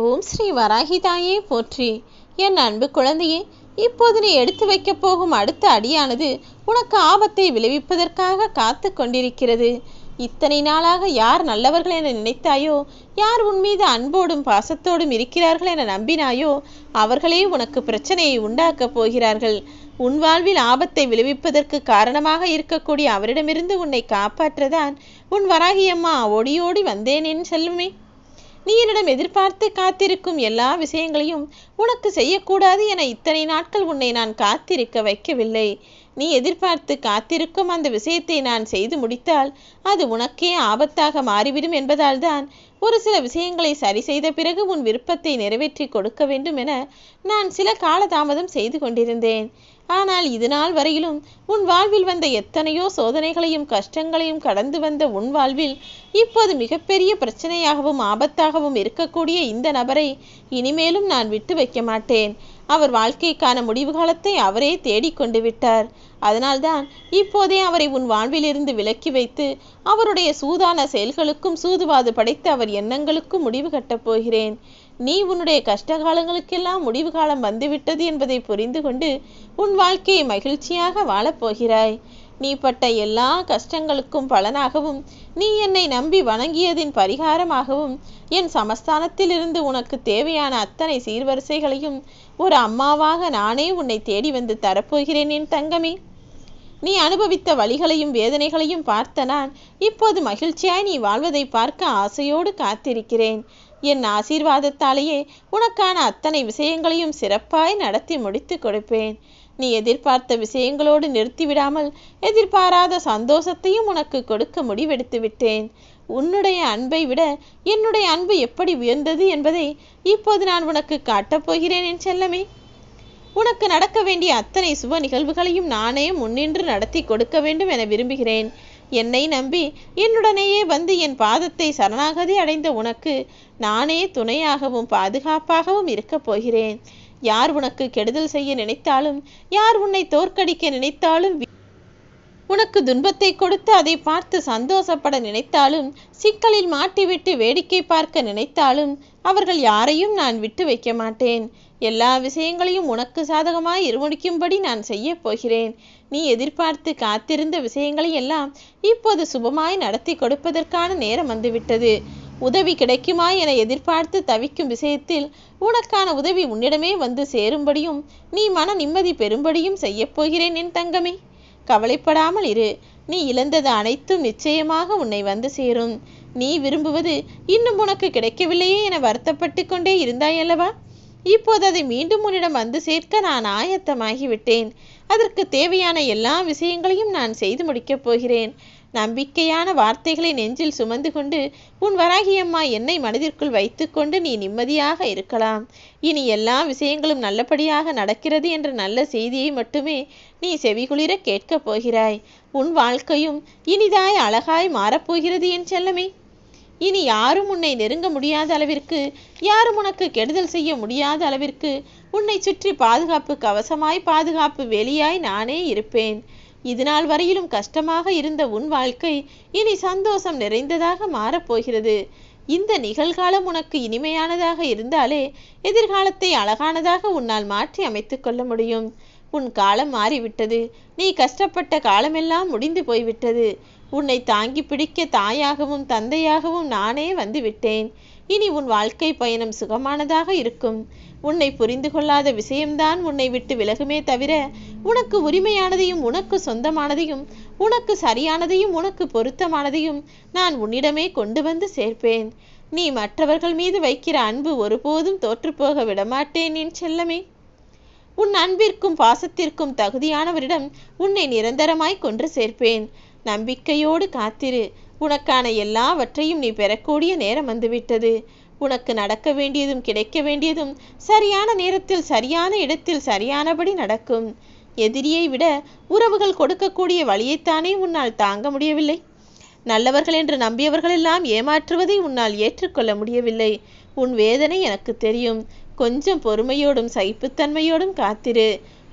ஓம் ஸ்ரீ வராகிதாயே போற்றி. என் அன்பு குழந்தையே, இப்போது நீ எடுத்து வைக்கப் போகும் அடுத்த அடியானது உனக்கு ஆபத்தை விளைவிப்பதற்காக காத்து கொண்டிருக்கிறது. இத்தனை நாளாக யார் நல்லவர்கள் என நினைத்தாயோ, யார் உன் மீது அன்போடும் பாசத்தோடும் இருக்கிறார்கள் என நம்பினாயோ, அவர்களே உனக்கு பிரச்சனையை உண்டாக்கப் போகிறார்கள். உன் வாழ்வில் ஆபத்தை விளைவிப்பதற்கு காரணமாக இருக்கக்கூடிய அவரிடமிருந்து உன்னை காப்பாற்றதான் உன் வராகியம்மா ஓடியோடி வந்தேன் என் செல்லுமே. நீ என்னிடம் எதிர்பார்த்து காத்திருக்கும் எல்லா விஷயங்களையும் உனக்கு செய்யக்கூடாது என இத்தனை நாட்கள் உன்னை நான் காத்திருக்க வைக்கவில்லை. நீ எதிர்பார்த்து காத்திருக்கும் அந்த விஷயத்தை நான் செய்து முடித்தால் அது உனக்கே ஆபத்தாக மாறிவிடும் என்பதால் தான் ஒரு சில விஷயங்களை சரி செய்த பிறகு உன் விருப்பத்தை நிறைவேற்றி கொடுக்க வேண்டும் என நான் சில காலதாமதம் செய்து கொண்டிருந்தேன். ஆனால் இது நாள் வரையிலும் உன் வாழ்வில் வந்த எத்தனையோ சோதனைகளையும் கஷ்டங்களையும் கடந்து வந்த உன் வாழ்வில் இப்போது மிகப்பெரிய பிரச்சனையாகவும் ஆபத்தாகவும் இருக்கக்கூடிய இந்த நபரை இனிமேலும் நான் விட்டு வைக்க மாட்டேன். அவர் வாழ்க்கைக்கான முடிவு காலத்தை அவரே தேடிக்கொண்டு விட்டார். அதனால்தான் இப்போதே அவரை உன் வாழ்விலிருந்து விலக்கி வைத்து அவருடைய சூதான செயல்களுக்கும் சூதுவாது படைத்து அவர் எண்ணங்களுக்கும் முடிவு கட்டப் போகிறேன். நீ உன்னுடைய கஷ்டகாலங்களுக்கெல்லாம் முடிவு காலம் வந்துவிட்டது என்பதை புரிந்து கொண்டு உன் வாழ்க்கையை மகிழ்ச்சியாக வாழப்போகிறாய். நீ பட்ட எல்லா கஷ்டங்களுக்கும் பலனாகவும் நீ என்னை நம்பி வணங்கியதின் பரிகாரமாகவும் என் சமஸ்தானத்திலிருந்து உனக்கு தேவையான அத்தனை சீர்வரிசைகளையும் ஒரு அம்மாவாக நானே உன்னை தேடி வந்து தரப்போகிறேன் என் தங்கமே. நீ அனுபவித்த வலிகளையும் வேதனைகளையும் பார்த்த நான் இப்போது மகிழ்ச்சியாய் நீ வாழ்வதை பார்க்க ஆசையோடு காத்திருக்கிறேன். என் ஆசீர்வாதத்தாலேயே உனக்கான அத்தனை விஷயங்களையும் சிறப்பாய் நடத்தி முடித்து கொடுப்பேன். நீ எதிர்பார்த்த விஷயங்களோடு நிறுத்திவிடாமல் எதிர்பாராத சந்தோஷத்தையும் உனக்கு கொடுக்க முடிவெடுத்து விட்டேன். உன்னுடைய அன்பை விட என்னுடைய அன்பு எப்படி உயர்ந்தது என்பதை இப்போது நான் உனக்கு காட்டப் போகிறேன் என் செல்லமே. உனக்கு நடக்க வேண்டிய அத்தனை சுப நிகழ்வுகளையும் நானே முன்னின்று நடத்தி கொடுக்க வேண்டும் என விரும்புகிறேன். என்னை நம்பி என்னுடனேயே வந்து என் பாதத்தை சரணாகதி அடைந்த உனக்கு நானே துணையாகவும் பாதுகாப்பாகவும் இருக்கப் போகிறேன். யார் உனக்கு கெடுதல் செய்ய நினைத்தாலும், யார் உன்னை தோற்கடிக்க நினைத்தாலும், உனக்கு துன்பத்தை கொடுத்து அதை பார்த்து சந்தோஷப்பட நினைத்தாலும், சிக்கலில் மாட்டிவிட்டு வேடிக்கை பார்க்க நினைத்தாலும் அவர்கள் யாரையும் நான் விட்டு வைக்க மாட்டேன். எல்லா விஷயங்களையும் உனக்கு சாதகமாய் இருமுடிக்கும்படி நான் செய்ய போகிறேன். நீ எதிர்பார்த்து காத்திருந்த விஷயங்களை எல்லாம் இப்போது சுபமாய் நடத்தி கொடுப்பதற்கான நேரம் வந்துவிட்டது. உதவி கிடைக்குமா என எதிர்பார்த்து தவிக்கும் விஷயத்தில் உனக்கான உதவி உன்னிடமே வந்து சேரும்படியும் நீ மன நிம்மதி பெறும்படியும் செய்ய போகிறேன் என் தங்கமே. கவலைப்படாமல் இரு. நீ இழந்தது அனைத்தும் நிச்சயமாக உன்னை வந்து சேரும். நீ விரும்புவது இன்னும் உனக்கு கிடைக்கவில்லையே என வருத்தப்பட்டு கொண்டே இருந்தாயல்லவா? இப்போது அதை மீண்டும் உன்னிடம் வந்து சேர்க்க நான் ஆயத்தமாகிவிட்டேன். அதற்கு தேவையான எல்லா விஷயங்களையும் நான் செய்து முடிக்கப் போகிறேன். நம்பிக்கையான வார்த்தைகளை நெஞ்சில் சுமந்து கொண்டு உன் வராகியம்மா என்னை மனதிற்குள் வைத்து கொண்டு நீ நிம்மதியாக இருக்கலாம். இனி எல்லா விஷயங்களும் நல்லபடியாக நடக்கிறது என்ற நல்ல செய்தியை மட்டுமே நீ செவிகுளிர கேட்கப் போகிறாய். உன் வாழ்க்கையும் இனிதாய் அழகாய் மாறப்போகிறது என் செல்லமே. இனி யாரும் உன்னை நெருங்க முடியாத அளவிற்கு, யாரும் உனக்கு கெடுதல் செய்ய முடியாத அளவிற்கு உன்னை சுற்றி பாதுகாப்பு கவசமாய் பாதுகாப்பு வேலியாய் நானே இருப்பேன். இதுநாள் வரையிலும் கஷ்டமாக இருந்த உன் வாழ்க்கை இனி சந்தோஷம் நிறைந்ததாக மாறப்போகிறது. இந்த நிகழ்காலம் உனக்கு இனிமையானதாக இருந்தாலே எதிர்காலத்தை அழகானதாக உன்னால் மாற்றி அமைத்து கொள்ள முடியும். உன் காலம் மாறிவிட்டது. நீ கஷ்டப்பட்ட காலமெல்லாம் முடிந்து போய்விட்டது. உன்னை தாங்கி பிடிக்க தாயாகவும் தந்தையாகவும் நானே வந்து விட்டேன். இனி உன் வாழ்க்கை பயணம் சுகமானதாக இருக்கும். உன்னை புரிந்து கொள்ளாத விஷயம்தான் உன்னை விட்டு விலகுமே தவிர உனக்கு உரிமையானதையும் உனக்கு சொந்தமானதையும் உனக்கு சரியானதையும் உனக்கு பொருத்தமானதையும் நான் உன்னிடமே கொண்டு வந்து சேர்ப்பேன். நீ மற்றவர்கள் மீது வைக்கிற அன்பு ஒருபோதும் தோற்றுப்போக விடமாட்டேன் என் செல்லமே. உன் அன்பிற்கும் பாசத்திற்கும் தகுதியானவரிடம் உன்னை நிரந்தரமாய் கொன்று சேர்ப்பேன். நம்பிக்கையோடு காத்திரு. உனக்கான எல்லாவற்றையும் நீ பெறக்கூடிய நேரம் வந்துவிட்டது. உனக்கு நடக்க வேண்டியதும் கிடைக்க வேண்டியதும் சரியான நேரத்தில் சரியான இடத்தில் சரியானபடி நடக்கும். எதிரியை விட உறவுகள் கொடுக்கக்கூடிய வழியைத்தானே உன்னால் தாங்க முடியவில்லை. நல்லவர்கள் என்று நம்பியவர்களெல்லாம் ஏமாற்றுவதை உன்னால் ஏற்றுக்கொள்ள முடியவில்லை. உன் வேதனை எனக்கு தெரியும். கொஞ்சம் பொறுமையோடும் சகிப்புத்தன்மையோடும் காத்திரு.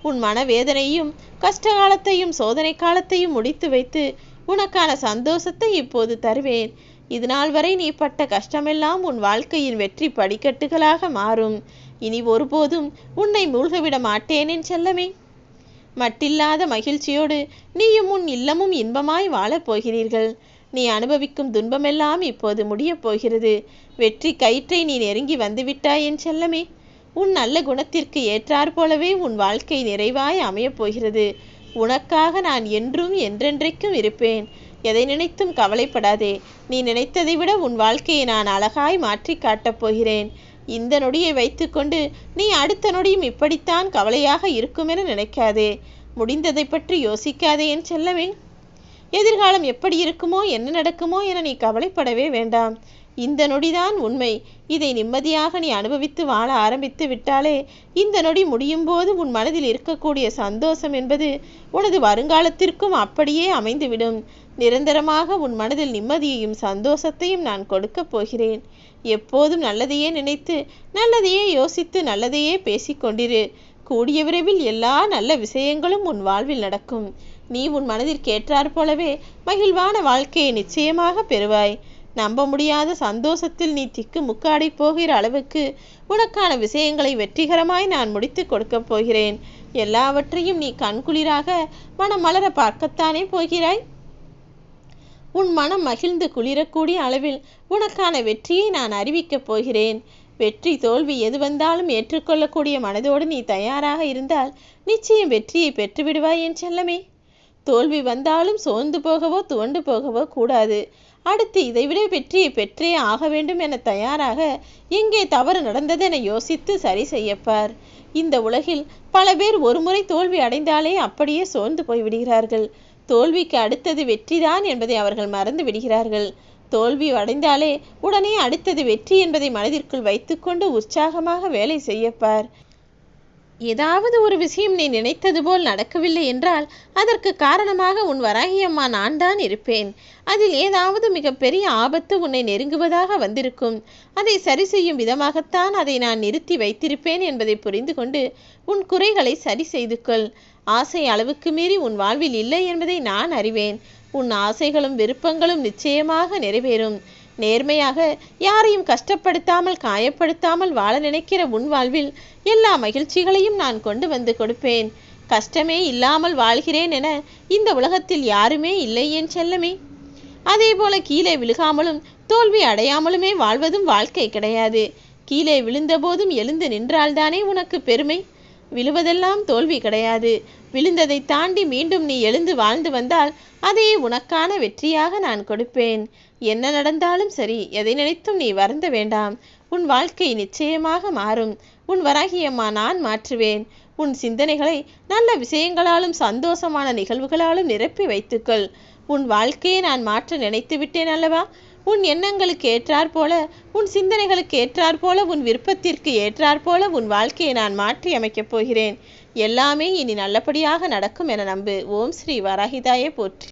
உன் மனவேதனையும் கஷ்டகாலத்தையும் சோதனை காலத்தையும் முடித்து வைத்து உனக்கான சந்தோஷத்தை இப்போது தருவேன். இதுநாள் வரை நீ பட்ட கஷ்டமெல்லாம் உன் வாழ்க்கையின் வெற்றி படிக்கட்டுகளாக மாறும். இனி ஒருபோதும் உன்னை மூழ்கவிட மாட்டேன் என் செல்லமே. மட்டில்லாத மகிழ்ச்சியோடு நீயும் உன் இல்லமும் இன்பமாய் வாழப் போகிறீர்கள். நீ அனுபவிக்கும் துன்பமெல்லாம் இப்போது முடியப் போகிறது. வெற்றி கயிற்றை நீ நெருங்கி வந்துவிட்டாய் என் செல்லமே. உன் நல்ல குணத்திற்கு ஏற்றாற் போலவே உன் வாழ்க்கை நிறைவாய் அமையப் போகிறது. உனக்காக நான் என்றும் என்றென்றைக்கும் இருப்பேன். எதை நினைத்தும் கவலைப்படாதே. நீ நினைத்ததை விட உன் வாழ்க்கையை நான் அழகாய் மாற்றி காட்டப் போகிறேன். இந்த நொடியை வைத்துக்கொண்டு நீ அடுத்த நொடியும் இப்படித்தான் கவலையாக இருக்குமென நினைக்காதே. முடிந்ததை பற்றி யோசிக்காதே என் செல்லமே. எதிர்காலம் எப்படி இருக்குமோ என்ன நடக்குமோ என நீ கவலைப்படவே வேண்டாம். இந்த நொடிதான் உண்மை. இதை நிம்மதியாக நீ அனுபவித்து வாழ ஆரம்பித்து விட்டாலே இந்த நொடி முடியும் போது உன் மனதில் இருக்கக்கூடிய சந்தோஷம் என்பது உனது வருங்காலத்திற்கும் அப்படியே அமைந்துவிடும். நிரந்தரமாக உன் மனதில் நிம்மதியையும் சந்தோஷத்தையும் நான் கொடுக்கப் போகிறேன். எப்போதும் நல்லதையே நினைத்து நல்லதையே யோசித்து நல்லதையே பேசிக்கொண்டிரு. கூடிய விரைவில் எல்லா நல்ல விஷயங்களும் உன் வாழ்வில் நடக்கும். நீ உன் மனதிற்கு ஏற்றாற் போலவே மகிழ்வான வாழ்க்கையை நிச்சயமாக பெறுவாய். நம்ப முடியாத சந்தோஷத்தில் நீ திக்கு முக்காடி போகிற அளவுக்கு உனக்கான விஷயங்களை வெற்றிகரமாய் நான் முடித்து கொடுக்கப் போகிறேன். எல்லாவற்றையும் நீ கண்குளிராக மனம் மலர பார்க்கத்தானே போகிறாய். உன் மனம் மகிழ்ந்து குளிரக்கூடிய அளவில் உனக்கான வெற்றியை நான் அறிவிக்கப் போகிறேன். வெற்றி தோல்வி எது வந்தாலும் ஏற்றுக்கொள்ளக்கூடிய மனதோடு நீ தயாராக இருந்தால் நிச்சயம் வெற்றியை பெற்றுவிடுவாய் என் செல்லமே. தோல்வி வந்தாலும் சோர்ந்து போகவோ துவண்டு போகவோ கூடாது. அடுத்து இதைவிட வெற்றியை பெற்றே ஆக வேண்டும் என தயாராக எங்கே தவறு நடந்ததென யோசித்து சரி செய்யப்பார். இந்த உலகில் பல பேர் ஒருமுறை தோல்வி அடைந்தாலே அப்படியே சோர்ந்து போய்விடுகிறார்கள். தோல்விக்கு அடுத்தது வெற்றிதான் என்பதை அவர்கள் மறந்து விடுகிறார்கள். தோல்வி அடைந்தாலே உடனே அடுத்தது வெற்றி என்பதை மனதிற்குள் வைத்துக்கொண்டு உற்சாகமாக வேலை செய்யப்பார். ஏதாவது ஒரு விஷயம் நீ நினைத்தது போல் நடக்கவில்லை என்றால் அதற்கு காரணமாக உன் வராகியம்மா நான் தான் இருப்பேன். அதில் ஏதாவது மிகப்பெரிய ஆபத்து உன்னை நெருங்குவதாக வந்திருக்கும். அதை சரி செய்யும் விதமாகத்தான் அதை நான் நிறுத்தி வைத்திருப்பேன் என்பதை புரிந்து கொண்டு உன் குறைகளை சரி செய்து கொள். ஆசை அளவுக்கு மீறி உன் வாழ்வில் இல்லை என்பதை நான் அறிவேன். உன் ஆசைகளும் விருப்பங்களும் நிச்சயமாக நிறைவேறும். நேர்மையாக யாரையும் கஷ்டப்படுத்தாமல் காயப்படுத்தாமல் வாழ நினைக்கிற உன் வாழ்வில் எல்லா மகிழ்ச்சிகளையும் நான் கொண்டு வந்து கொடுப்பேன். கஷ்டமே இல்லாமல் வாழ்கிறேன் என இந்த உலகத்தில் யாருமே இல்லை என் செல்லமே. அதே போல கீழே விழுகாமலும் தோல்வி அடையாமலுமே வாழ்வதும் வாழ்க்கை கிடையாது. கீழே விழுந்த போதும் எழுந்து நின்றால்தானே உனக்கு பெருமை. விழுவதெல்லாம் தோல்வி கிடையாது. விழுந்ததை தாண்டி மீண்டும் நீ எழுந்து வாழ்ந்து வந்தால் அதே உனக்கான வெற்றியாக நான் கொடுப்பேன். என்ன நடந்தாலும் சரி, எதை நினைத்தும் நீ வருந்த வேண்டாம். உன் வாழ்க்கை நிச்சயமாக மாறும். உன் வராகியம்மா நான் மாற்றுவேன். உன் சிந்தனைகளை நல்ல விஷயங்களாலும் சந்தோஷமான நிகழ்வுகளாலும் நிரப்பி வைத்துக்கொள். உன் வாழ்க்கையை நான் மாற்ற நினைத்து விட்டேன் அல்லவா? உன் எண்ணங்களுக்கு ஏற்றாற் போல, உன் சிந்தனைகளுக்கு ஏற்றாற் போல, உன் விருப்பத்திற்கு ஏற்றாற் போல உன் வாழ்க்கையை நான் மாற்றி அமைக்கப் போகிறேன். எல்லாமே இனி நல்லபடியாக நடக்கும் என நம்பு. ஓம் ஸ்ரீ வராகிதாயே போற்றி.